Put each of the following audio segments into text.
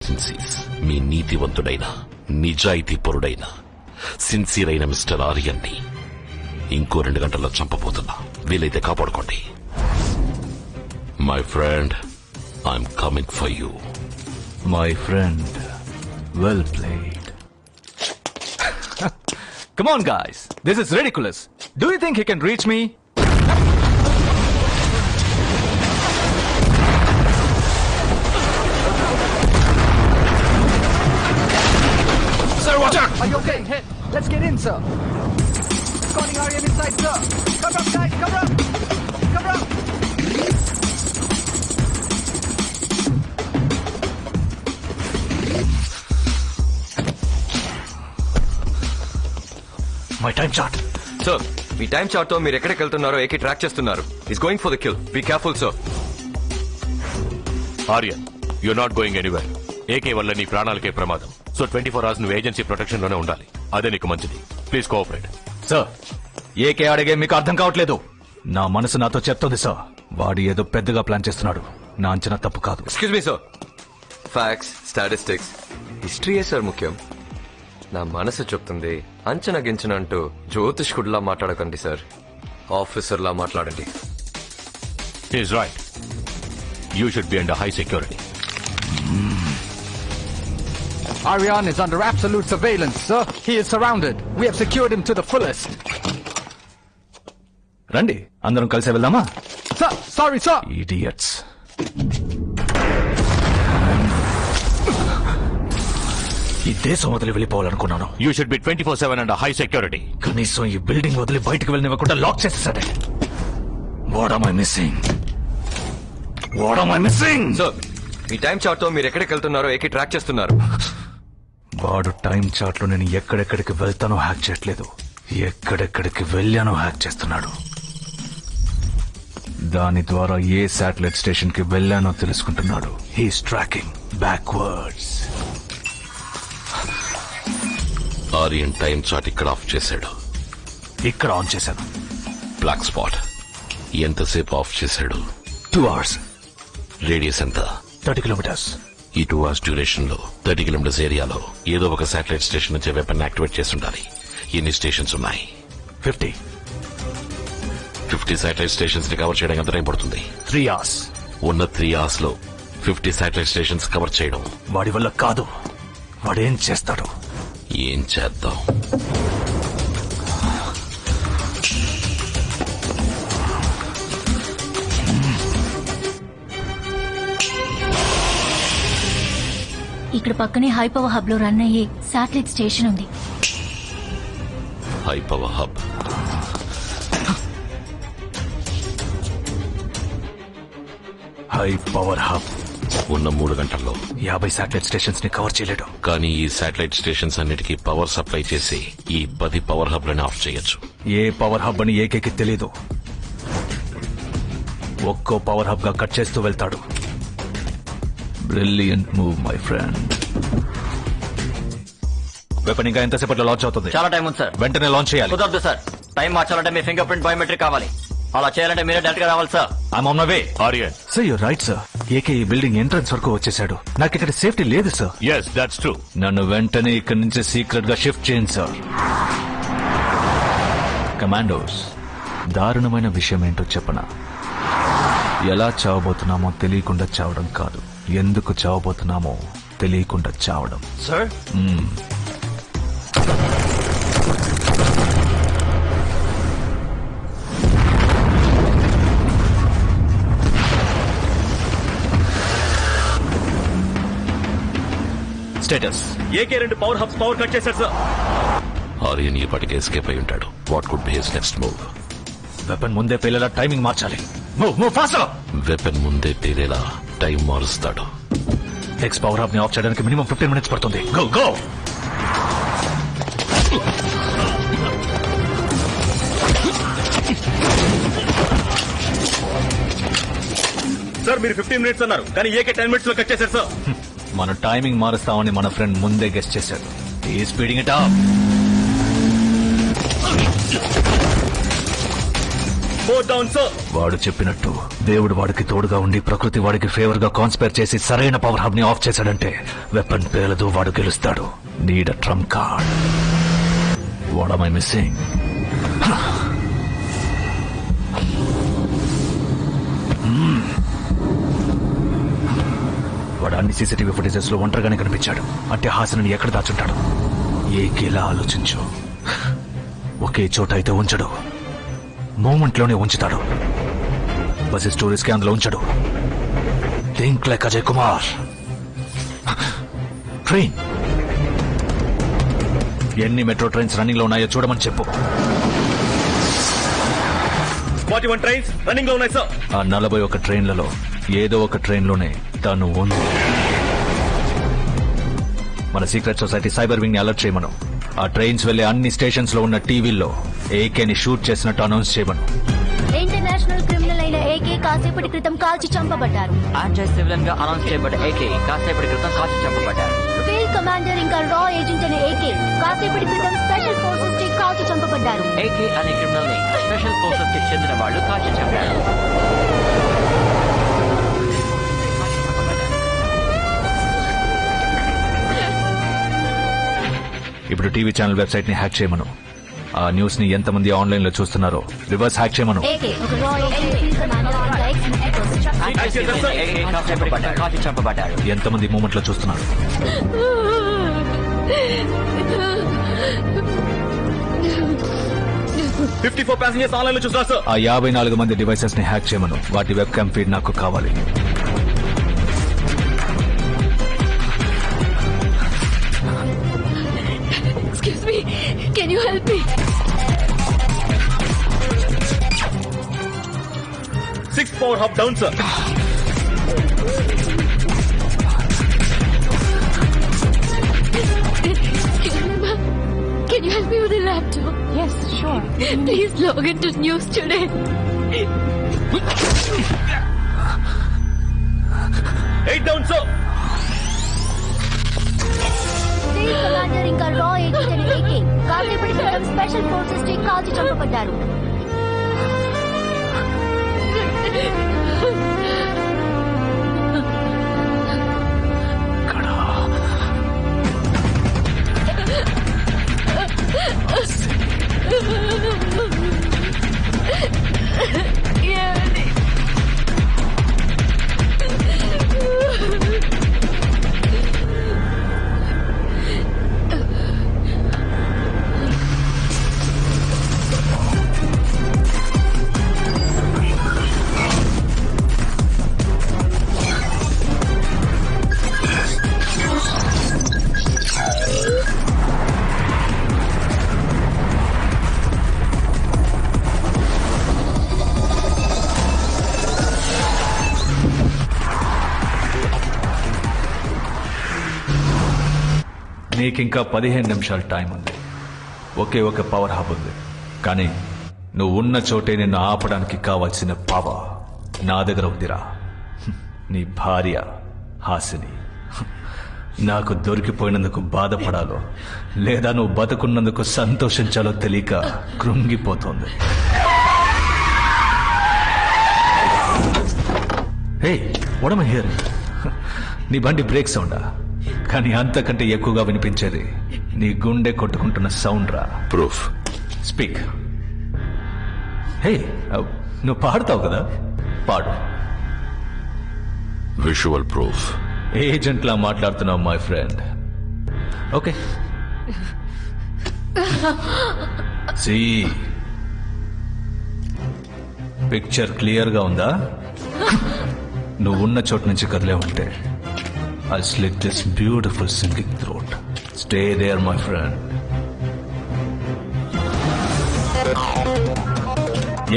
మీ నీతివంతుడైన నిజాయితీపరుడైన sincere అయిన mister Aryan ని ఇంకో 2 గంటల్లో చంపబోతున్నా. వీలైతే కాపాడుకోండి. My friend, I'm coming for you. My friend, well played. Come on guys, this is ridiculous. Do you think he can reach me? Sir, watch out! Are you okay? Hit. Let's get in, sir. Calling Aryan inside, sir. Cover up, guys, cover up! Cover up! My time chart. Sir, మీ time chart తో మీరు ఎక్కడికి వెళ్తున్నారో ఏకి track చేస్తున్నారు. Is going for the kill. Be careful sir. Aryan, you not going anywhere. AK వల్ల నీ ప్రాణాలకే ప్రమాదం. సో 24 hours నువ్వు ఏజెన్సీ ప్రొటెక్షన్ లోనే ఉండాలి. అదే నీకు మంచిది. Please cooperate. సార్, ఏకే అడిగే మీకు అర్థం కావట్లేదు. నా మనసు నాతో చెప్తోంది సార్. వాడు ఏదో పెద్దగా ప్లాన్ చేస్తున్నాడు. నా అంచనా తప్పు కాదు. Excuse me sir. Facts, statistics, హిస్టరీయే సార్ ముఖ్యం. నా మనసు చెప్తుంది. అంచనా గించన అంటూ జ్యోతిష్కుడిలా మాట్లాడకండి సార్. ఆఫీసర్లా మాట్లాడండి. Is right. You should be under high security. Aryan is under absolute surveillance, sir. He is surrounded. We have secured him to the fullest. రండి, అందరం కలిసి వెళ్దామా? Sir, sorry, sir. ఇడియట్స్. ఈ దేశం వదిలి వెళ్ళిపోవాలనుకున్నాను. You should be 24/7 under high security. కనీసం ఈ బిల్డింగ్ వదిలి బయటకు వెళ్ళనివ్వకుండా లాక్ చేసేసాడే. What am I missing? What am I missing? Sir, మీ టైం చార్ట్ తో మీరు ఎక్కడికి వెళ్తున్నారో ఏకి ట్రాక్ చేస్తున్నారు. వాడు టైం చార్ట్ లో నేను ఎక్కడెక్కడికి వెళ్తానో హ్యాక్ చేయట్లేదు, ఎక్కడెక్కడికి వెళ్ళానో హ్యాక్ చేస్తున్నాడు. దాని ద్వారా ఏ శాటిలైట్ స్టేషన్ కి వెళ్ళానో తెలుసుకుంటున్నాడు. He's tracking backwards. Aryan time chart ఇక్కడ ఆఫ్ చేశాడు. ఇక్కడ ఆన్ చేశాను. బ్లాక్ స్పాట్ ఎంతసేపు ఆఫ్ చేశాడు? 2 hours. రేడియస్ ఎంత? 30 kilometers. ఈ 2 hours డ్యూరేషన్ లో 30 kilometers ఏరియాలో ఏదో ఒక శాటిలైట్ స్టేషన్ నుంచి వెపన్ యాక్టివేట్ చేసి ఉండాలి. ఎన్ని స్టేషన్స్ ఉన్నాయి? 50. 50 శాటిలైట్ స్టేషన్స్ ని కవర్ చేయడం ఎంత టైం పడుతుంది? 3 hours. ఉన్న 3 hours లో 50 శాటిలైట్ స్టేషన్స్ కవర్ చేయడం వాడి వల్ల కాదు. వాడేం చేస్తాడు? ఏం చేద్దాం? ఇక్కడ పక్కనే హై పవర్ హబ్ లో రన్ అయ్యే శాటిలైట్ స్టేషన్ ఉంది. High power hub. High power hub ఉన్న 3 గంటల్లో 50 శాటిలైట్ స్టేషన్స్ ని కవర్ చేయలేడు. కానీ ఈ శాటిలైట్ స్టేషన్స్ అన్నిటికీ పవర్ సప్లై చేసి ఈ 10 పవర్ హబ్ లను ఆఫ్ చేయొచ్చు. ఏ పవర్ హబ్ అని ఏకేకి తెలీదు. ఒక్కో పవర్ హబ్ గా కట్ చేస్తూ వెళ్తాడు. Brilliant move my friend. Weapon ఇంకా ఎంతసేపట్లో లాంచ్ అవుతుంది? చాలా టైం ఉంది సార్. వెంటనే లాంచ్ చేయాలి. కుదరదు సార్. టైం మార్చాలంటే మీ ఫింగర్ ప్రింట్ బయోమెట్రిక్ కావాలి. అలా చేయాలంటే మీరే డైరెక్ట్ గా రావాలి sir. I'm on my way. Aryan, sir you're right sir. AK ఈ బిల్డింగ్ ఎంట్రన్స్ వరకు వచ్చేసాడు. నాకు ఇక్కడ సేఫ్టీ లేదు సార్. yes, that's true. నన్ను వెంటనే ఇక్కడి నుంచి సీక్రెట్ గా షిఫ్ట్ చేయండి సార్. కమాండోస్, దారుణమైన విషయం ఏంటో చెప్పనా? ఎలా చావబోతున్నామో తెలియకుండా చావడం కాదు, ఎందుకు చావబోతున్నామో తెలియకుండా చావడం. Sir, status AK 2 power hubs power cut చేశారు సార్. ఆర్యన్ ఈ పాటికి ఎస్కేప్ అయి ఉంటాడు. What could be his next move? Weapon ముందే పేలేలా టైమింగ్ మార్చాలి. Move fast. వెపన్ ముందే పేరేలా టైం మారుస్తాడు. నెక్స్ట్ పవర్ హబ్ ని ఆఫ్ చేయడానికి మినిమం 15 minutes పడుతుంది. Go go. సార్, మీరు 15 minutes అన్నారు, కానీ ఏకే 10 minutes లో కట్ చేశారు సార్. మన టైమింగ్ మారుస్తామని మన ఫ్రెండ్ ముందే గెస్ట్ చేశాడు. ఈ స్పీడింగ్ ఇట్ అప్. వాడు చెప్పినట్టు దేవుడు వాడికి తోడుగా ఉండి ప్రకృతి వాడికి ఫేవర్ గా కాన్స్పైర్ చేసి సరైన పవర్ హబ్ ని ఆఫ్ చేశాడంటే వెపన్ పేలదు, వాడు గెలుస్తాడు. Need a Trump card. What am I missing? వాడు అన్ని సీసీటీవీ ఫుటేజెస్ లో ఒంటరిగానే కనిపించాడు. అంటే హాసన్ని ఎక్కడ దాచుంటాడు? ఏకేలా ఆలోచించు. ఒకే చోట అయితే ఉంచడు, మూమెంట్ లోనే ఉంచుతాడు. బస్ స్టోరీ స్కాన్ లో ఉంచడు. Think like Ajay Kumar. Train ఎన్ని మెట్రో ట్రైన్స్ రన్నింగ్ లో ఉన్నాయో చూడమని చెప్పు. 41 ట్రైన్స్ రన్నింగ్ లో ఉన్నాయి సార్. ఆ 41 ట్రైన్లలో ఏదో ఒక ట్రైన్ లోనే తను ఉంది. మన సీక్రెట్ సొసైటీ సైబర్ వింగ్ ని అలర్ట్ చేయమను. ఆ ట్రైన్స్ వెళ్లే అన్ని స్టేషన్స్ లో ఉన్న టీవీల్లో ఏకేని షూట్ చేసినట్టు అనౌన్స్ చేయమను. ఇంటర్నేషనల్ క్రిమినల్ అయిన ఏకే కాసేపటి క్రితం కాల్చి చంపబడ్డారు. యాంటీ సివిలియన్ గా అనౌన్స్ చేయబడ్డ ఏకే కాసేపటి క్రితం కాల్చి చంపబడ్డారు. ఫీల్డ్ కమాండర్ ఇంకా రా ఏజెంట్ అనే ఏకే కాసేపటి క్రితం స్పెషల్ ఫోర్సెస్ కి కాల్చి చంపబడ్డారు. ఏకే అనే క్రిమినల్ ని స్పెషల్ ఫోర్సెస్ కి చెందిన వాళ్ళు కాల్చి చంపారు. ఇప్పుడు టీవీ ఛానల్ వెబ్సైట్ ని హ్యాక్ చేయమను. ఆ న్యూస్ ని ఎంతమంది ఆన్లైన్ లో చూస్తున్నారో రివర్స్ హ్యాక్ చేయమను. ఏకే ఒక రా ఏజెంట్, ఫీల్డ్ కమాండర్ ఇంకా ex military person. Anti civilian AK కాల్చి చంపబడ్డారు. ఎంతమంది మూమెంట్ లో చూస్తున్నారు? 54 ప్యాసింజర్స్ ఆన్లైన్ లో చూస్తున్నారు సార్. ఆ 54 మంది డివైసెస్ ని హ్యాక్ చేయమను. వాటి వెబ్ క్యామ్ ఫీడ్ నాకు కావాలి. Excuse me, can you help me? 6 power hub down sir. Can you help me with the laptop? Yes, sure. Please log into news today. 8 down sir. Field commander ఇంకా రా agent అనే AK కాసేపటి క్రితం special forces కి కాల్చి చంపబడ్డారు. నీకింకా 15 నిమిషాలు time ఉంది. ఒకే ఒక పవర్ హబ్ ఉంది, కానీ నువ్వు ఉన్న చోటే నిన్ను ఆపడానికి కావాల్సిన పవర్ నా దగ్గర ఉందిరా. నీ భార్య హాసిని నాకు దొరికిపోయినందుకు బాధపడాలో లేదా నువ్వు బతుకున్నందుకు సంతోషించాలో తెలియక కృంగిపోతోంది. హే, వాట్ యామ్ ఐ హియరింగ్? నీ బండి బ్రేక్ సౌండా? కానీ అంతకంటే ఎక్కువగా వినిపించేది నీ గుండె కొట్టుకుంటున్న సౌండ్ రా. ప్రూఫ్. స్పీక్. హే, నువ్వు పాడతావు కదా, పాడు. Visual proof. ఏజెంట్లా మాట్లాడుతున్నావు my friend. Okay, see picture clear గా ఉందా? నువ్వు ఉన్న చోటు నుంచి కదిలే ఉంటే I'll slit this beautiful singing throat. Stay there, my friend.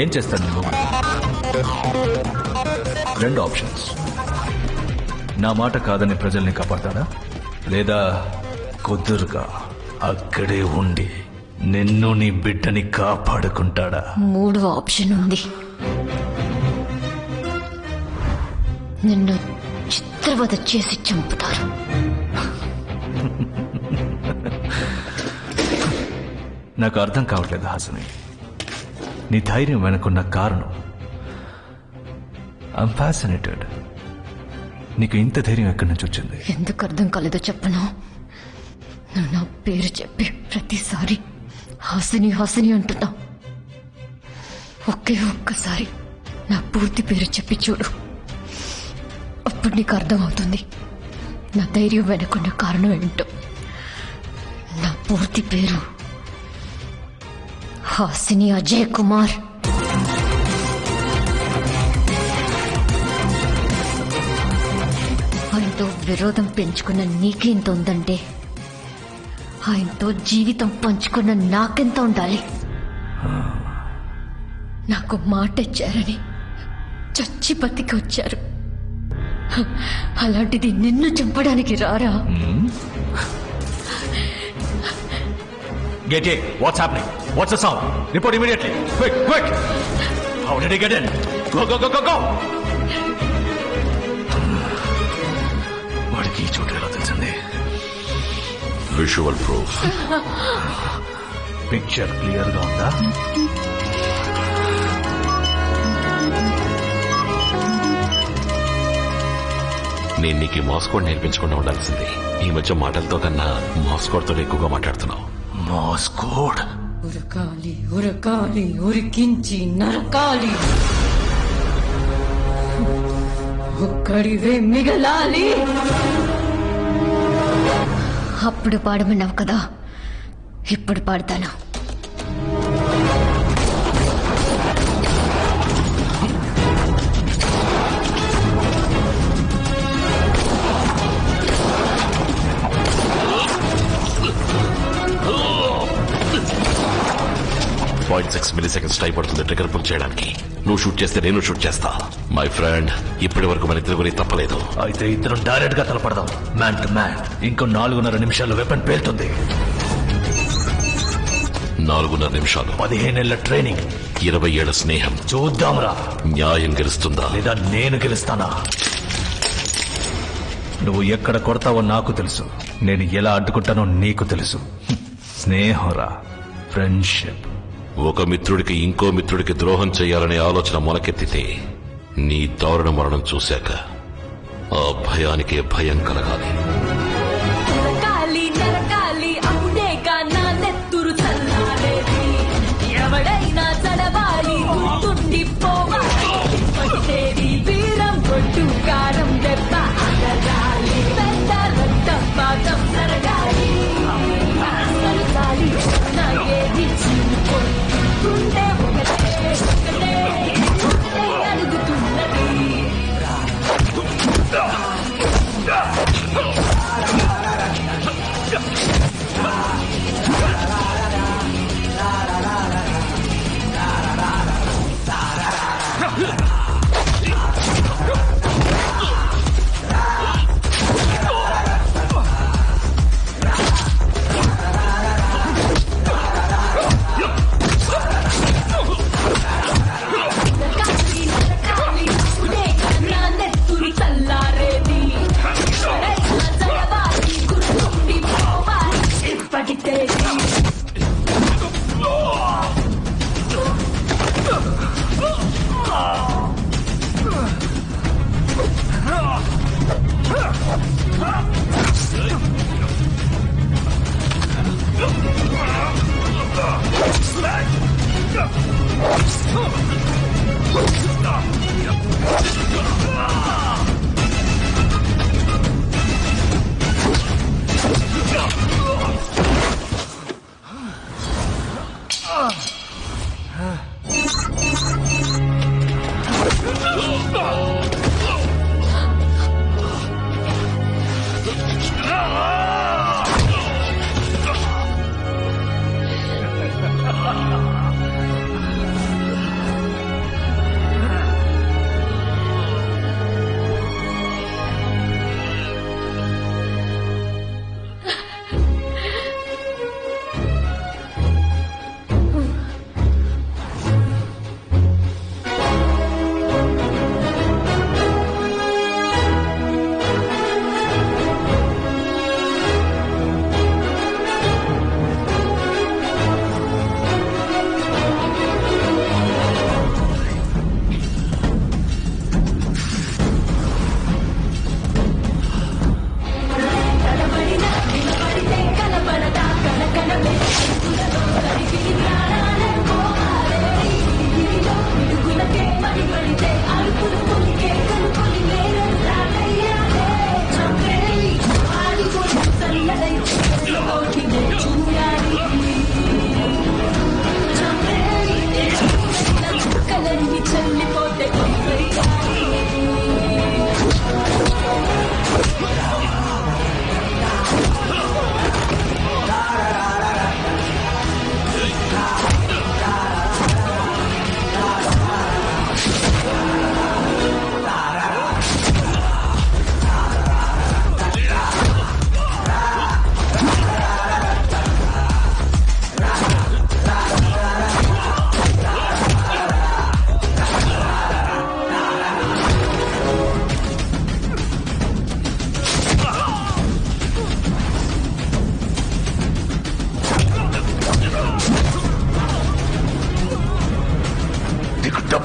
ఏం చేస్తాను నువ్వు? 2 ఆప్షన్స్. నా మాట కాదని ప్రజల్ని కాపాడతాడా, లేదా కుదురుగా అక్కడే ఉండి నిన్ను నీ బిడ్డని కాపాడుకుంటాడా? 3వ ఆప్షన్ ఉంది. నిన్ను చిత్రవద చేసి చంపుతారు. నాకు అర్థం కావట్లేదు హాసని. నీ ధైర్యం వెనుకున్న కారణం. I'm fascinated. నీకు ఇంత ధైర్యం ఎక్కడి నుంచి వచ్చింది? ఎందుకు అర్థం కాలేదో చెప్పను. నువ్వు నా పేరు చెప్పి ప్రతిసారి హాసిని హాసిని అంటున్నావు. ఒక్కసారి నా పూర్తి పేరు చెప్పి చూడు. అప్పుడు నీకు అర్థమవుతుంది నా ధైర్యం వెనుకున్న కారణం ఏంటో. నా పూర్తి పేరు హాసిని అజయ్ కుమార్. ఆయనతో విరోధం పెంచుకున్న నీకెంత ఉందంటే ఆయనతో జీవితం పంచుకున్న నాకెంత ఉండాలి. నాకు మాట ఇచ్చారని చచ్చి బతికి వచ్చారు. అలాంటిది నిన్ను చంపడానికి రారా? Get in. What's happening? What's the sound? Report immediately. Quick, quick. How did he get in? Go, go, go, go, go. వాడికి ఈ చోటు ఎలా తెలిసింది? Visual proof. పిక్చర్ క్లియర్ గా ఉందా? నేను నీకు మాస్కోడ్ నేర్పించకుండా ఉండాల్సింది. ఈ మధ్య మాటలతో కన్నా మాస్కోడ్తో ఎక్కువగా మాట్లాడుతున్నావు. మాస్కోడ్. ఉరకాలి ఉరకాలి ఉరికించి నరకాలి, ఒక్కడివే మిగలాలి. అప్పుడు పాడమన్నావు కదా, ఇప్పుడు పాడతాను. .6 milliseconds టైం పడుతుంది ట్రిగర్ పుల్ చేయడానికి. నువ్వు షూట్ చేస్తే నేను షూట్ చేస్తా. మై ఫ్రెండ్, ఇప్పటి వరకు మన ఇద్దరు గురించి తప్పలేదు. అయితే ఇద్దరం డైరెక్ట్ గా తలపడదాం, మ్యాన్ టు మ్యాన్. ఇంకో 4.5 నిమిషాల్లో వెపన్ పేలుతుంది. 4.5 నిమిషాలు, 15 ఏళ్ల ట్రైనింగ్, 20 ఏళ్ల స్నేహం. చూద్దాంరా న్యాయం గెలుస్తుందా లేదా నేను గెలుస్తానా? నువ్వు ఎక్కడ కొడతావో నాకు తెలుసు, నేను ఎలా అడ్డుకుంటానో నీకు తెలుసు. స్నేహంరా, ఫ్రెండ్షిప్. ఒక మిత్రుడికి ఇంకో మిత్రుడికి ద్రోహం చేయాలనే ఆలోచన మొలకెత్తితే నీ దారుణ మరణం చూశాక ఆ భయానికే భయం కలగాలి. ఎవడైనా చదవాలి, గుర్తుండిపోవాలి. వీరం కొట్టు కారం దెబ్బ అడగాలి, పెద్ద రక్తం పాతం జరగాలి. నాకేది గుండె ఒకటే ఒకటే అడుగుతున్నది.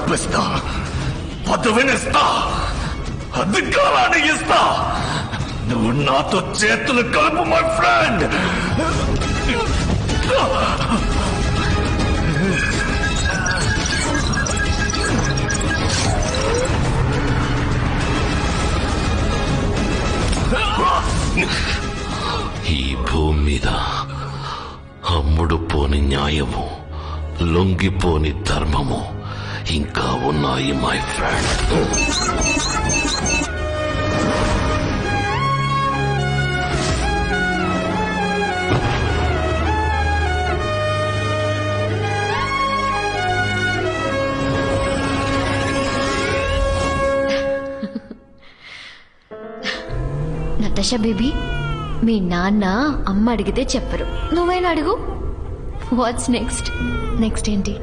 డబ్బిస్తా, పదవినిస్తా, అధికారాన్ని ఇస్తా. నువ్వు నాతో చేతులు కలుపు మై ఫ్రెండ్. ఈ భూమి మీద అమ్ముడు పోని న్యాయము, లొంగిపోని ధర్మము ఇంకా ఉన్నాయి మై ఫ్రెండ్. నతాషా బేబీ, మీ నాన్న అమ్మ అడిగితే చెప్పరు, నువ్వైనా అడుగు. Watts next? నెక్స్ట్ ఏంటి?